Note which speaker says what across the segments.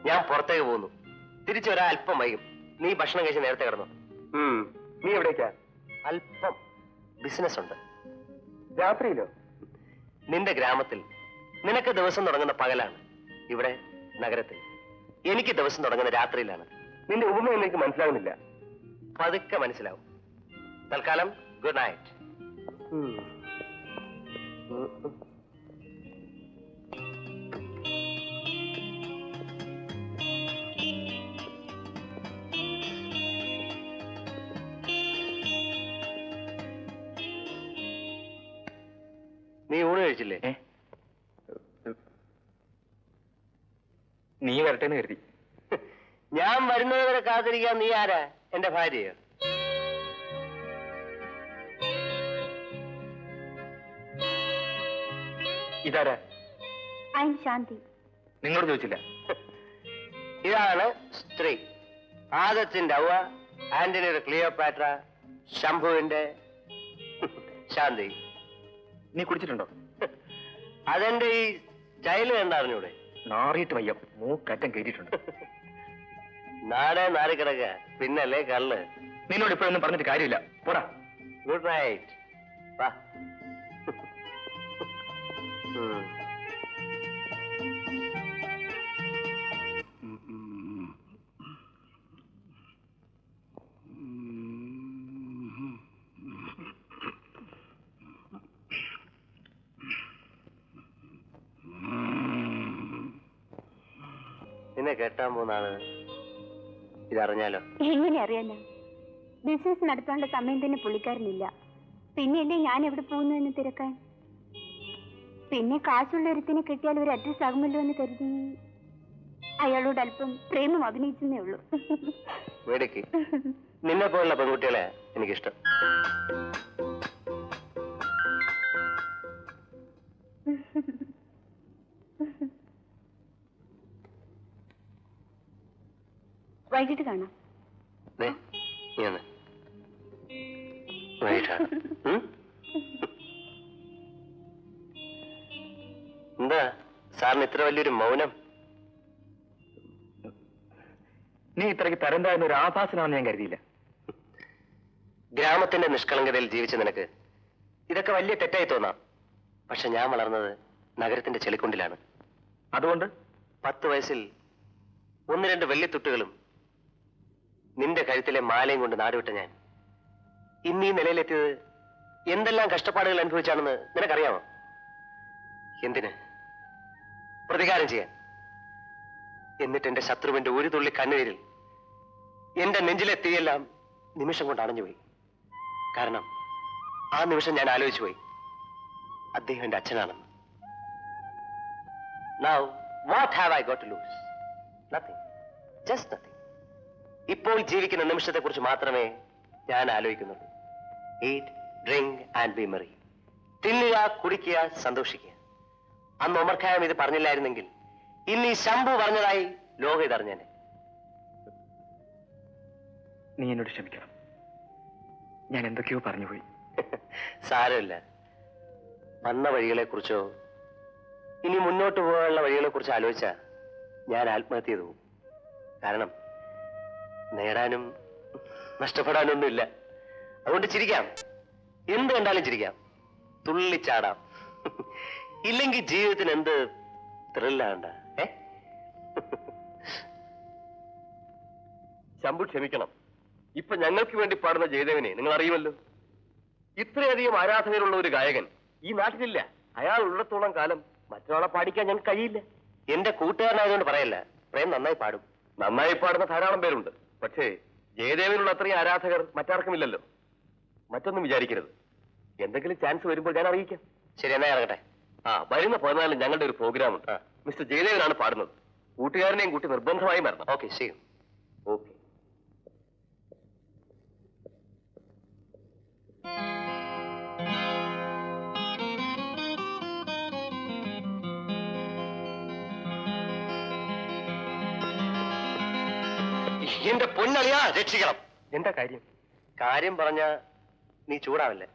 Speaker 1: ഞാൻ പുറത്തേക്ക് പോകുന്നു. തിരിച്ചു വരാൻ അല്പം വൈകും. നീ ഭക്ഷണം കഴിച്ച് നേരത്തെ കിടന്നു.
Speaker 2: നീ എവിടേക്കാ?
Speaker 1: അല്പം ബിസിനസ് ഉണ്ട്.
Speaker 2: രാത്രിയിലോ?
Speaker 1: നിന്റെ ഗ്രാമത്തിൽ നിനക്ക് ദിവസം തുടങ്ങുന്ന പകലാണ്. ഇവിടെ നഗരത്തിൽ എനിക്ക് ദിവസം തുടങ്ങുന്ന രാത്രിയിലാണ്.
Speaker 2: നിന്റെ ഉപമ എനിക്ക് മനസ്സിലാകുന്നില്ല.
Speaker 1: പതുക്കെ മനസ്സിലാവും. തൽക്കാലം ഗുഡ് നൈറ്റ്. നീ ഊണ് കഴിച്ചില്ലേ?
Speaker 2: നീ വരട്ടെന്ന് കരുതി.
Speaker 1: ഞാൻ വരുന്നത് വരെ കാത്തിരിക്കാൻ നീ ആരാ? എന്റെ ഭാര്യയോ?
Speaker 2: ഇതാരാ?
Speaker 3: ശാന്തി.
Speaker 2: നിങ്ങളോട് ചോദിച്ചില്ല?
Speaker 1: ഇതാണ് സ്ത്രീ. ആദത്തിന്റെ അവ, ആന്റണിയുടെ ക്ലിയോപാട്ര, ശംഭുവിന്റെ ശാന്തി.
Speaker 2: നീ കുടിച്ചിട്ടുണ്ടോ?
Speaker 1: അതെന്റെ ഈ സ്റ്റൈല് കണ്ടറിഞ്ഞൂടെ?
Speaker 2: നാറിയിട്ട് വയ്യ, മൂക്കറ്റം കയറ്റിയിട്ടുണ്ട്.
Speaker 1: നാടേ നാറിക്കിടക്ക, പിന്നല്ലേ കള്ള്.
Speaker 2: നിന്നോട് ഇപ്പോഴൊന്നും പറഞ്ഞിട്ട് കാര്യമില്ല, പോടാ.
Speaker 1: Good night. വാ. നിന്നെ കെട്ടാൻ പോകുന്ന ആള് ഇതറിഞ്ഞാലോ?
Speaker 3: എങ്ങനെ അറിയാലോ? ബിസിനസ് നടത്താനുള്ള സമയം തന്നെ പുള്ളിക്കാരനില്ല. പിന്നെയല്ലേ ഞാൻ എവിടെ പോകുന്നു എന്ന് തിരക്കാൻ. പിന്നെ കാശുള്ള ഒരുത്തിനെ കിട്ടിയാൽ ഒരു അഡ്രസ് ആകുമല്ലോ എന്ന് കരുതി അയാളോട് അല്പം പ്രേമം അഭിനയിച്ചെന്നേ ഉള്ളൂ.
Speaker 1: വേടിക്ക്. നിന്നെ പോലുള്ള പെൺകുട്ടികളെ എനിക്കിഷ്ടം.
Speaker 3: വൈകിട്ട് കാണാം.
Speaker 1: എന്താ സാറിന് ഇത്ര വലിയൊരു മൗനം?
Speaker 2: നീ ഇത്രയ്ക്ക് തരംതായിരുന്ന ഒരു ആഭാസനാണെന്ന് ഞാൻ കരുതിയില്ല.
Speaker 1: ഗ്രാമത്തിന്റെ നിഷ്കളങ്കതയിൽ ജീവിച്ച നിനക്ക് ഇതൊക്കെ വലിയ തെറ്റായി തോന്നാം. പക്ഷെ ഞാൻ വളർന്നത് നഗരത്തിന്റെ ചെളിക്കുണ്ടിലാണ്.
Speaker 2: അതുകൊണ്ട്
Speaker 1: 10 വയസ്സിൽ 1-2 വെള്ളിത്തുട്ടുകളും നിന്റെ കഴുത്തിലെ മാലയും കൊണ്ട് നാടുവിട്ട ഞാൻ ഇന്നീ നിലയിലെത്തിയത് എന്തെല്ലാം കഷ്ടപ്പാടുകൾ അനുഭവിച്ചാണെന്ന് നിനക്കറിയാമോ? എന്തിന്? പ്രതികാരം ചെയ്യാൻ. എന്നിട്ട് എന്റെ ശത്രുവിന്റെ ഒരു തുള്ളി കണ്ണുനീരിൽ എന്റെ നെഞ്ചിലെ തീയെല്ലാം നിമിഷം കൊണ്ട് അണഞ്ഞുപോയി. കാരണം ആ നിമിഷം ഞാൻ ആലോചിച്ചു പോയി, അദ്ദേഹം എന്റെ അച്ഛനാണെന്ന്. Now, what have I got to lose? Nothing. Just nothing. ഇപ്പോൾ ജീവിക്കുന്ന നിമിഷത്തെ കുറിച്ച് മാത്രമേ ഞാൻ ആലോചിക്കുന്നുള്ളൂ. Eat, drink and be merry. തിന്നുക, കുടിക്കുക, സന്തോഷിക്കുക. അന്ന് ഒമർ ഖായം ഇത് പറഞ്ഞില്ലായിരുന്നെങ്കിൽ ഇന്ന് ഈ ശംഭു പറഞ്ഞതായി ലോകം ഇതറിഞ്ഞേനെ.
Speaker 2: നീ എന്നോട് ക്ഷമിക്കണം, ഞാൻ എന്തൊക്കെയോ പറഞ്ഞുപോയി.
Speaker 1: സാരമില്ല. വന്ന വഴികളെ കുറിച്ചോ ഇനി മുന്നോട്ട് പോകാനുള്ള വഴികളെ കുറിച്ച് ആലോചിച്ചാ ഞാൻ ആത്മഹത്യ ചെയ്തു പോകും. കാരണം നേടാനും നഷ്ടപ്പെടാനൊന്നുമില്ല. അതുകൊണ്ട് ചിരിക്കാം, എന്ത് കണ്ടാലും ചിരിക്കാം, തുള്ളിച്ചാടാം. ഇല്ലെങ്കിൽ ജീവിതത്തിന് എന്ത് ത്രില്ലാണ്ട.
Speaker 2: ശംഭു ക്ഷമിക്കണം. ഇപ്പൊ ഞങ്ങൾക്ക് വേണ്ടി പാടുന്ന ജയദേവനെ നിങ്ങൾ അറിയുമല്ലോ. ഇത്രയധികം ആരാധകരുള്ള ഒരു ഗായകൻ ഈ നാട്ടിലില്ല. അയാൾ ഉള്ളത്തോളം കാലം മറ്റൊരാളെ പാടിക്കാൻ ഞങ്ങൾക്ക് കഴിയില്ല.
Speaker 1: എന്റെ കൂട്ടുകാരനായതുകൊണ്ട് പറയല്ല, പ്രേം നന്നായി പാടും.
Speaker 2: നന്നായി പാടുന്ന ധാരാളം പേരുണ്ട്. പക്ഷേ ജയദേവനുള്ള അത്രയും ആരാധകർ മറ്റാർക്കുമില്ലല്ലോ. മറ്റൊന്നും വിചാരിക്കരുത്. എന്തെങ്കിലും ചാൻസ് വരുമ്പോൾ ഞാൻ അറിയിക്കാം.
Speaker 1: ശരി, എന്നാ ഇറങ്ങട്ടെ.
Speaker 2: വരുന്ന 14 ഞങ്ങളുടെ ഒരു പ്രോഗ്രാം ഉണ്ട്. മിസ്റ്റർ ജയദേവനാണ് പാടുന്നത്. കൂട്ടുകാരനെയും കൂട്ടി നിർബന്ധമായും വരണം.
Speaker 1: ഓക്കെ, ശരി.
Speaker 2: ഓക്കെ.
Speaker 1: എന്റെ പൊന്നളിയാ, രക്ഷിക്കണം.
Speaker 2: എന്താ കാര്യം?
Speaker 1: കാര്യം പറഞ്ഞ നീ ചൂടാവില്ലേ?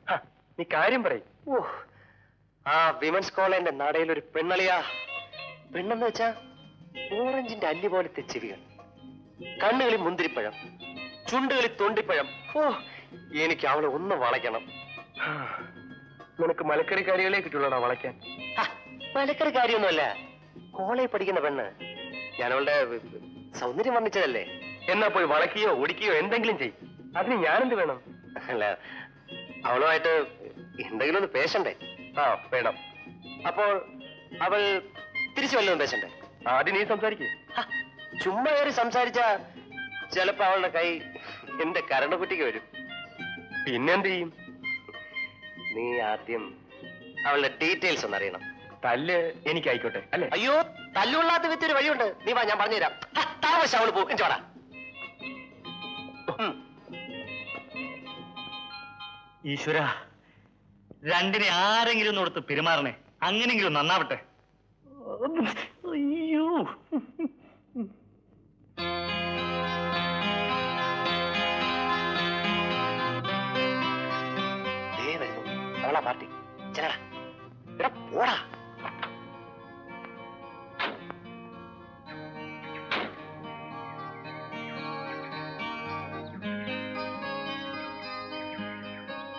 Speaker 2: നീ കാര്യം പറയും.
Speaker 1: ആ വിമൻസ് കോളേജിന്റെ നടയിൽ ഒരു പെണ്ണളിയാ. പെണ്ണെന്ന് വെച്ചാ ഓറഞ്ചിന്റെ അല്ലി പോലത്തെ ചെവികൾ, കണ്ണുകളിൽ മുന്തിരിപ്പഴം, ചുണ്ടുകളിൽ തൊണ്ടിപ്പഴം. ഓ, എനിക്ക് അവളെ ഒന്ന് വളയ്ക്കണം.
Speaker 2: നിനക്ക് മലക്കറിക്കാരികളെ കിട്ടുള്ളടാ വളയ്ക്കാൻ.
Speaker 1: മലക്കറി കാര്യമൊന്നുമല്ല, കോളേജ് പഠിക്കുന്ന പെണ്ണ്. ഞാൻ അവളുടെ സൗന്ദര്യം വർണ്ണിച്ചതല്ലേ.
Speaker 2: എന്നാ പോയി വളയ്ക്കുകയോ ഒടിക്കുകയോ എന്തെങ്കിലും ചെയ്യും. അതിന് ഞാനെന്ത് വേണം?
Speaker 1: അല്ല, അവളുമായിട്ട് എന്തെങ്കിലും ഒന്ന് പേശണ്ടേ?
Speaker 2: ആ, വേണം.
Speaker 1: അപ്പോൾ അവൾ തിരിച്ചു വല്ലതും പേശണ്ടേ?
Speaker 2: ആദ്യം നീ സംസാരിക്കേ.
Speaker 1: ചുമ്മാ കയറി സംസാരിച്ച ചിലപ്പോ അവളുടെ കൈ എന്റെ കരണക്കുറ്റിക്ക് വരും.
Speaker 2: പിന്നെന്ത് ചെയ്യും?
Speaker 1: നീ ആദ്യം അവളുടെ ഡീറ്റെയിൽസ് ഒന്ന് അറിയണം.
Speaker 2: തല്ല് എനിക്കായിക്കോട്ടെ അല്ലേ?
Speaker 1: അയ്യോ, തല്ലുകൊള്ളാത്ത വിത്തൊരു വഴിയുണ്ട്. നീ വാ, ഞാൻ പറഞ്ഞുതരാം. താമസം അവള് പോകും. ചോടാ.
Speaker 4: ഈശ്വര, രണ്ടിനെ ആരെങ്കിലും ഒന്ന് കൊടുത്ത് പെരുമാറണേ, അങ്ങനെങ്കിലും നന്നാവട്ടെ. അയ്യോ,
Speaker 1: അവളാ പാർട്ടി. ചെല്ലടാ, എടാ പോടാ.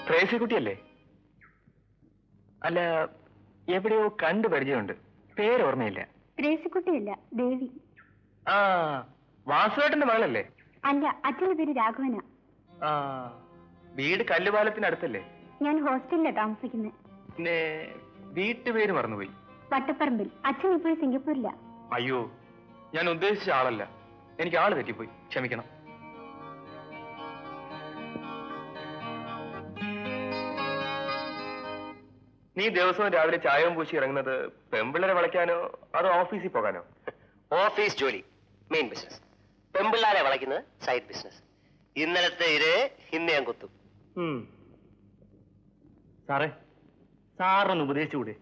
Speaker 2: ട്രേസിക്കുട്ടിയല്ലേ? അല്ല, എവിടെയോ കണ്ടു പരിചയമുണ്ട്. പേരോർമ്മയില്ല.
Speaker 3: ത്രേസിക്കുട്ടിയല്ല, ദേവി.
Speaker 2: ആ, വാസുവേട്ടന്റെ മകളല്ലേ?
Speaker 3: അല്ല, അച്ഛന്റെ പേര് രാഘവന.
Speaker 2: ആ, വീട് കല്ലുപാലത്തിനടുത്തല്ലേ?
Speaker 3: ഞാൻ ഹോസ്റ്റലിലാണ് താമസിക്കുന്നത്.
Speaker 2: പിന്നെ വീട്ടുപേര് മറന്നുപോയി.
Speaker 3: വട്ടപ്പറമ്പിൽ. അച്ഛൻ ഇപ്പോൾ സിംഗപ്പൂരില.
Speaker 2: അയ്യോ, ഞാൻ ഉദ്ദേശിച്ച ആളല്ല. എനിക്ക് ആള് തെറ്റിപ്പോയി, ക്ഷമിക്കണം. നീ ദിവസവും രാവിലെ ചായവും പൂശി ഇറങ്ങുന്നത് പെമ്പിള്ളരെ വളയ്ക്കാനോ അതോ ഓഫീസിൽ പോകാനോ?
Speaker 1: ഓഫീസ് ജോലി മെയിൻ ബിസിനസ്, പെമ്പിള്ളാരെ വളയ്ക്കുന്നത് സൈഡ് ബിസിനസ്. ഇന്നലത്തെ ഇരേ ഇന്ന് ഞാൻ കുത്തും.
Speaker 4: സാറേ, സാറിനൊന്ന് ഉപദേശിച്ചുകൂടെ?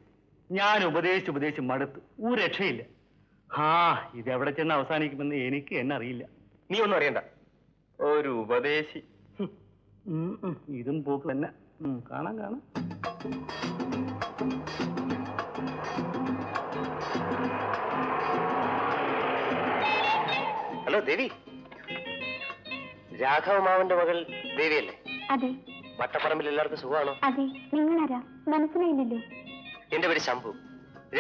Speaker 4: ഞാൻ ഉപദേശിച്ച് മടുത്ത്. ഒരു രക്ഷയില്ല. ഇതെവിടെ ചെന്ന് അവസാനിക്കുമെന്ന് എനിക്ക് എന്നെ അറിയില്ല.
Speaker 2: നീ ഒന്നും അറിയണ്ട, ഒരു ഉപദേശി.
Speaker 4: ഇതും പോക്ക് തന്നെ. കാണാം.
Speaker 1: ഹലോ ദേവി, രാഘവമാവന്റെ മകൾ ദേവിയല്ലേ?
Speaker 3: അതെ.
Speaker 1: വട്ടപ്പറമ്പിൽ എല്ലാവർക്കും സുഖമാണോ?
Speaker 3: അതെ. നിങ്ങളാരാ? മനസ്സിലായില്ലല്ലോ.
Speaker 1: എന്റെ പേര് ശംഭു.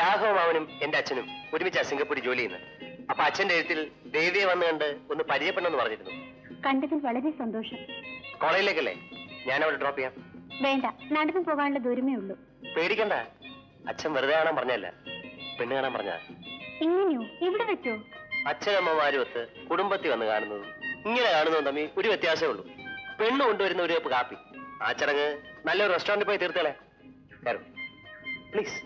Speaker 1: രാഘവമാവനും എന്റെ അച്ഛനും ഒരുമിച്ചാ സിംഗപ്പൂരിൽ ജോലി ചെയ്യുന്നത്. അപ്പൊ അച്ഛന്റെ എഴുത്തിൽ ദേവിയെ വന്ന് കണ്ട് ഒന്ന് പരിചയപ്പെടണമെന്ന് പറഞ്ഞിരുന്നു.
Speaker 3: കണ്ടതിൽ വളരെ സന്തോഷം.
Speaker 1: കോളേജിലേക്കല്ലേ? ഞാൻ അവിടെ ഡ്രോപ്പ് ചെയ്യാം.
Speaker 3: വേണ്ട, നടന്നു പോകാനുള്ള ദൂരമേ ഉള്ളൂ.
Speaker 1: പേടിക്കണ്ട, അച്ഛൻ വെറുതെ കാണാൻ പറഞ്ഞല്ല, പെണ്ണ് കാണാൻ പറഞ്ഞ.
Speaker 3: ഇങ്ങനെയോ? ഇവിടെ വെച്ചോ?
Speaker 1: അച്ഛനമ്മമാരും ഒത്ത് കുടുംബത്തിൽ വന്ന് കാണുന്നതും ഇങ്ങനെ കാണുന്നതും തമ്മിൽ ഒരു വ്യത്യാസമേ ഉള്ളൂ. പെണ്ണ് കൊണ്ടുവരുന്ന ഒരു കപ്പ് കാപ്പി. ആ ചടങ്ങ് നല്ലൊരു റെസ്റ്റോറന്റിൽ പോയി തീർത്തളെ. കയറും പ്ലീസ്.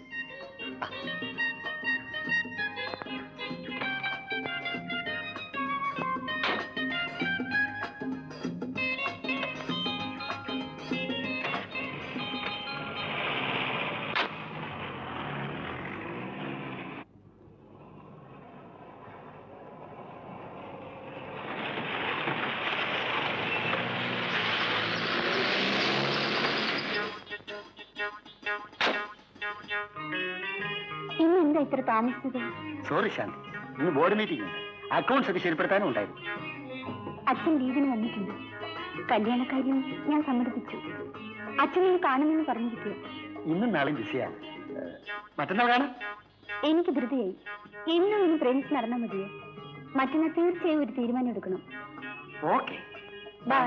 Speaker 3: ഇന്ന് എന്താ ഇത്ര താമസിച്ചത്?
Speaker 4: സോറി ശാന്തി, ഇന്ന് ബോർഡ് മീറ്റിംഗ് ഉണ്ട്. അക്കൗണ്ട്സ് ഒക്കെ ശരിപ്പെടുത്താനും ഉണ്ടായിരുന്നു.
Speaker 3: അച്ഛൻ ലീവിന് വന്നിട്ടുണ്ട്. കല്യാണക്കാര്യം ഞാൻ സമ്മതിപ്പിച്ചു. അച്ഛനെ കാണുമെന്ന് പറഞ്ഞിരിക്കുക.
Speaker 4: ഇന്നും നാളെയും ബിസിയാണ്. മറ്റന്നാൾ കാണാം.
Speaker 3: എനിക്ക് ധൃതിയായി. ഇന്നും പ്രേമിച്ച് നടന്നാൽ മതിയോ? മറ്റന്നാൾ തീർച്ചയായും ഒരു തീരുമാനം എടുക്കണം.
Speaker 4: Okay,
Speaker 3: bye.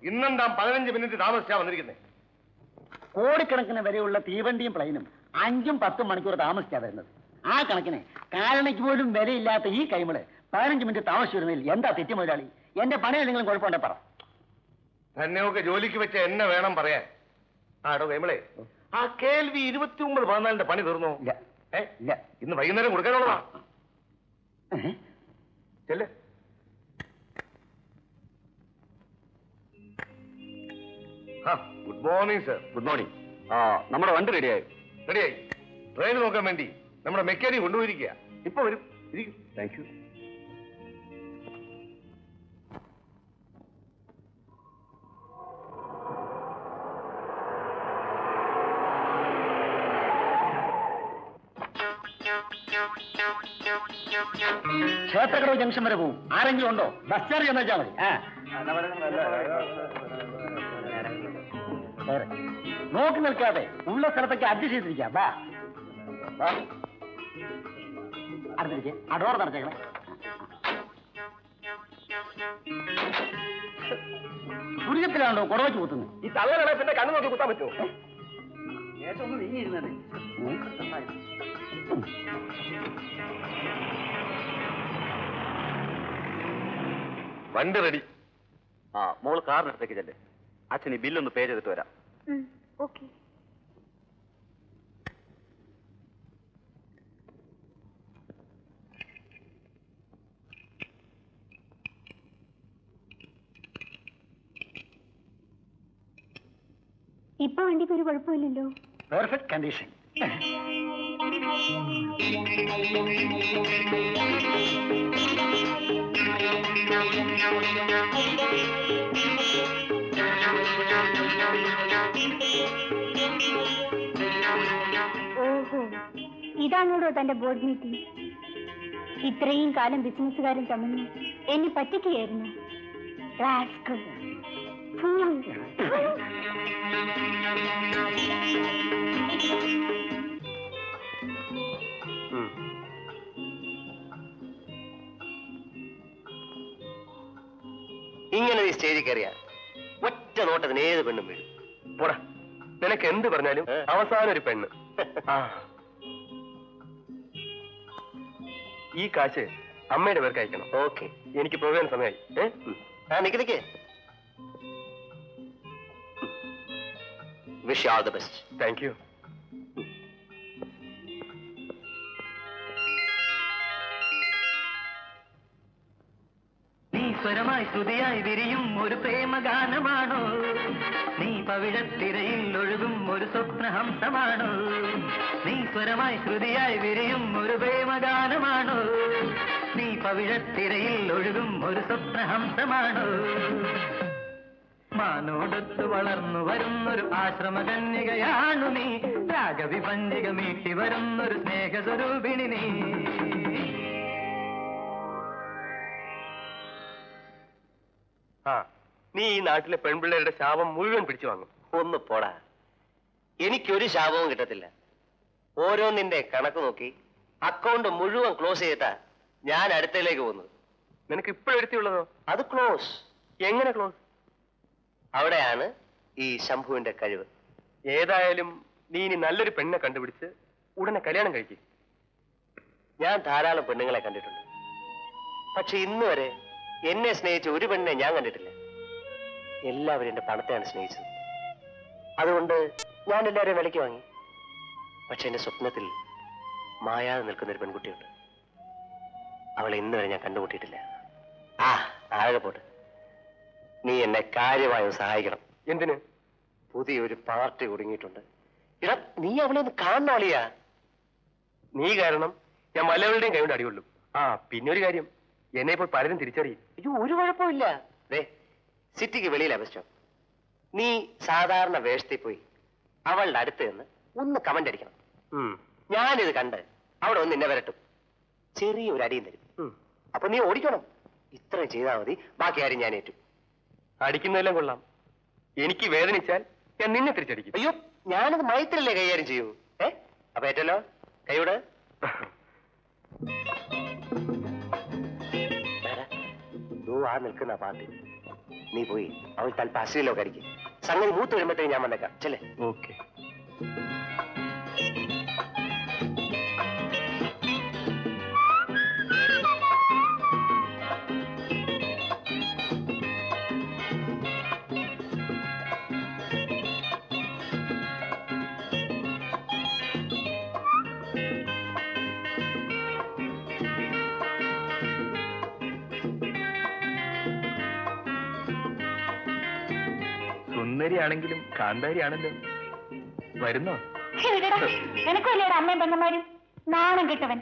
Speaker 2: ഇന്നെന്താ 15 മിനിറ്റ് താമസിച്ചാ വന്നിരിക്കുന്നേ?
Speaker 5: കോടിക്കണക്കിന് വരെയുള്ള തീവണ്ടിയും പ്ലെയിനും 5ഉം 10ഉം മണിക്കൂർ താമസിച്ചാ വരുന്നത്. ആ കണക്കിന് കാലണയ്ക്ക് പോലും വിലയില്ലാത്ത ഈ കൈമള് 15 മിനിറ്റ് താമസിച്ചു വരുന്നതിൽ എന്താ തെറ്റ് മുതലാളി? എന്റെ പണിയിൽ നിങ്ങൾ കുഴപ്പമുണ്ടെ പറ.
Speaker 2: തന്നെയൊക്കെ ജോലിക്ക് വെച്ച എന്നെ വേണം പറയാൻ. ആടോ കൈമളെ, ആ കേൾവി 29-14 പണി തീർന്നോ?
Speaker 5: ഇല്ല. ഇല്ല.
Speaker 2: ഇന്ന് വൈകുന്നേരം കൊടുക്കാനുള്ളതാ. ചെല്ലേ. Good morning sir.
Speaker 4: Good morning. നമ്മുടെ വണ്ടി റെഡിയായി.
Speaker 2: റെഡിയായി. ട്രെയിൻ നോക്കാൻ വേണ്ടി നമ്മുടെ മെക്കാനിക് കൊണ്ടുപോയിരിക്കുക. ഇപ്പൊ വരും. ഇരിക്കും.
Speaker 4: Thank you.
Speaker 5: ക്ഷേത്രക്കടവ് ജംഗ്ഷൻ വരെ പോവും. ആരെങ്കിലും ഉണ്ടോ? ബസ് ചാർജ് എന്ന് വെച്ചാൽ മതി. നോക്കി നിൽക്കാതെ ഉള്ള സ്ഥലത്തൊക്കെ അഡ്ജസ്റ്റ് ചെയ്തിരിക്കാം. വാ അടുത്തിരിക്കെ. ആ ഡോർ നടച്ചേക്കണേ. ദുരിതത്തിലാണോ കുടവച്ച് കുത്തുന്നത്?
Speaker 2: ഈ തള്ളകളെ പിന്നെ കണ്ണു നോക്കി കുത്താൻ പറ്റുമോ?
Speaker 5: ഒന്ന് നീങ്ങിയിരുന്നത്.
Speaker 2: വണ്ടി റെഡി.
Speaker 4: മോള് കാറിനടുത്തേക്ക് ചെല്ലേ. അച്ഛൻ ഈ ബില്ലൊന്ന് പേ ചെയ്തിട്ട് വരാം.
Speaker 3: ഓക്കെ. ഇപ്പൊ വണ്ടിക്ക് ഒരു കുഴപ്പമില്ലല്ലോ.
Speaker 5: Perfect condition.
Speaker 3: ഓഹോ, ഇതാണോടോ തന്റെ ബോർഡ് മീറ്റിംഗ്? ഇത്രയും കാലം ബിസിനസ്സുകാരൻ തമ്മിൽ എന്നെ പറ്റിക്കുകയായിരുന്നു. റാസ്കൽ. ഫൂൾ.
Speaker 1: ഇങ്ങനെ നീ സ്റ്റേജിൽ കയറിയ ഒറ്റ നോട്ടത്തിന് ഏത് പെണ്ണും വീഴും.
Speaker 2: പോടാ, നിനക്ക് എന്ത് പറഞ്ഞാലും അവസാനം ഒരു പെണ്ണ്. ഈ കാശ് അമ്മയുടെ പേർക്ക് അയക്കണം.
Speaker 1: ഓക്കെ,
Speaker 2: എനിക്ക് പോകാൻ സമയമായി.
Speaker 1: Nick. Wish you all the best.
Speaker 2: Thank you.
Speaker 6: സ്വരമായി ശ്രുതിയായി വിരിയും ഒരു പ്രേമഗാനമാണോ? നീ പവിഴത്തിരയിൽ ഒഴുകും ഒരു സ്വപ്നഹംസമാണോ? നീ സ്വരമായി ശ്രുതിയായി വിരിയും ഒരു പ്രേമഗാനമാണോ? നീ പവിഴത്തിരയിൽ ഒഴുകും ഒരു സ്വപ്നഹംസമാണോ? മാനോടൊത്ത് വളർന്നു വരുന്നൊരു ആശ്രമകന്യകയാണു നീ. രാഗവിപഞ്ചിക മീട്ടി വരുന്നൊരു സ്നേഹസ്വരൂപിണി നീ.
Speaker 2: നീ ഈ നാട്ടിലെ പെൺപിള്ളേരുടെ ശാപം മുഴുവൻ പിടിച്ചു വാങ്ങും.
Speaker 1: ഒന്ന് പോടാ, എനിക്കൊരു ശാപവും കിട്ടത്തില്ല. ഓരോന്നിന്റെ കണക്ക് നോക്കി അക്കൗണ്ട് മുഴുവൻ ക്ലോസ് ചെയ്തിട്ടാ ഞാൻ അടുത്തയിലേക്ക് പോകുന്നത്.
Speaker 2: നിനക്ക് ഇപ്പോഴെടുത്തിയുള്ളതോ?
Speaker 1: അത് ക്ലോസ്.
Speaker 2: എങ്ങനെ ക്ലോസ്?
Speaker 1: അവിടെയാണ് ഈ ശംഭുവിന്റെ കഴിവ്.
Speaker 2: ഏതായാലും നീ ഇനി നല്ലൊരു പെണ്ണെ കണ്ടുപിടിച്ച് ഉടനെ കല്യാണം കഴിക്കും.
Speaker 1: ഞാൻ ധാരാളം പെണ്ണുങ്ങളെ കണ്ടിട്ടുണ്ട്. പക്ഷെ ഇന്ന് വരെ എന്നെ സ്നേഹിച്ച ഒരു പെണ്ണിനെ ഞാൻ കണ്ടിട്ടില്ല. എല്ലാവരും എന്റെ പണത്തെയാണ് സ്നേഹിച്ചത്. അതുകൊണ്ട് ഞാൻ എല്ലാവരെയും വിലയ്ക്ക് വാങ്ങി. പക്ഷെ എന്റെ സ്വപ്നത്തിൽ മായാതെ നിൽക്കുന്ന ഒരു പെൺകുട്ടിയുണ്ട്. അവളെ ഇന്ന് വരെ ഞാൻ കണ്ടുമുട്ടിയിട്ടില്ല. ആകെ പോട്ട്, നീ എന്നെ കാര്യമായി സഹായിക്കണം.
Speaker 2: എന്തിന്?
Speaker 1: പുതിയൊരു പാർട്ടി കുടുങ്ങിയിട്ടുണ്ട്. ഇടാ, നീ അവളെ ഒന്ന് കാണാളിയാ.
Speaker 2: നീ കാരണം ഞാൻ മലയാളിയുടെയും കൈകൊണ്ട് അടികൊള്ളും. പിന്നെ ഒരു കാര്യം, എന്നെ ഇപ്പോൾ പലരും തിരിച്ചറിയും.
Speaker 1: അയ്യോ, ഒരു കുഴപ്പമില്ല. സിറ്റിക്ക് വെളിയിലാ ബസ് സ്റ്റോപ്പ്. നീ സാധാരണ വേഷത്തിൽ പോയി അവളുടെ അടുത്ത് നിന്ന് ഒന്ന് കമന്റ് അടിക്കണം. ഞാനിത് കണ്ട് അവിടെ ഒന്ന് എന്നെ വരട്ടും, ചെറിയൊരു അടിയും തരും. അപ്പൊ നീ ഓടിക്കണം. ഇത്രയും ചെയ്താൽ മതി, ബാക്കി കാര്യം ഞാൻ ഏറ്റു.
Speaker 2: അടിക്കുന്നതെല്ലാം കൊള്ളാം. എനിക്ക് വേദനിച്ചാൽ ഞാൻ നിന്നെ തിരിച്ചടിക്കും.
Speaker 1: അയ്യോ, ഞാനത് മൈത്രല്ലേ കൈകാര്യം ചെയ്യൂ. അപ്പൊ ഏറ്റല്ലോ, കൈയോട്. നിൽക്കുന്ന പാർട്ടി നീ പോയി അവൾ തൽപ്പ അശ്ലീലോ കരിക്കും. സംഗതി മൂത്ത് വരുമ്പോഴത്തേക്ക് ഞാൻ വന്നേക്കാം. ചെല്ലേ.
Speaker 2: ഓക്കെ. സുന്ദരിയാണെങ്കിലും കാന്താരിയാണല്ലോ. വരുന്നോ?
Speaker 3: എനക്കല്ലേടാ അമ്മയും പെണ്ണന്മാരും. നാണം കെട്ടവൻ.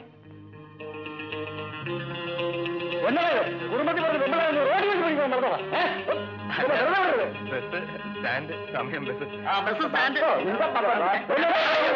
Speaker 2: ബസ് സ്റ്റാൻഡ് സമയം ബസ്
Speaker 5: ബസ് സ്റ്റാൻഡ്